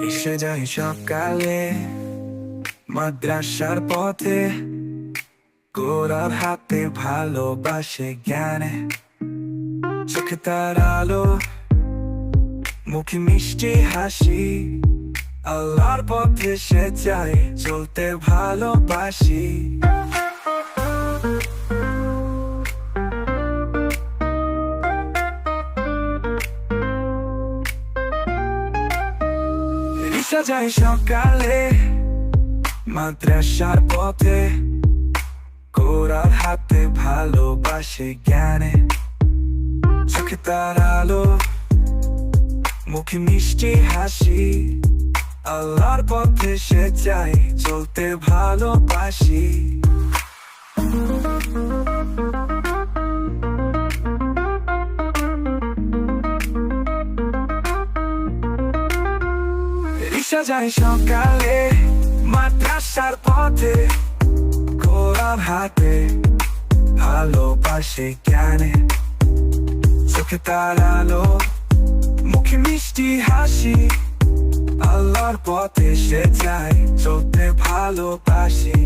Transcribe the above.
এসে যাই সকালে মাদ্রাসার পথে, গোড়ার হাতে ভালোবাসে জ্ঞানে। চোখে তার আলো, মুখে মিষ্টি হাসি, আল্লাহর পথে সে চাই চলতে ভালোবাসি। রিক্সা যায় সকালে মাদ্রাসার পথে, গোড়ার হাতে ভালোবাসে জ্ঞানে। চোখে তার আলো, মুখে মিষ্টি হাসি, আল্লাহর পথে সে চাই চলতে ভালোবাসি। রিক্সা যায় সকালে মাদ্রাসার পথে, গোড়ার হাতে ভালোবাসে জ্ঞানে। চোখে তার আলো, মুখে মিষ্টি হাসি, আল্লাহর পথে সে চাই চলতে ভালোবাসি।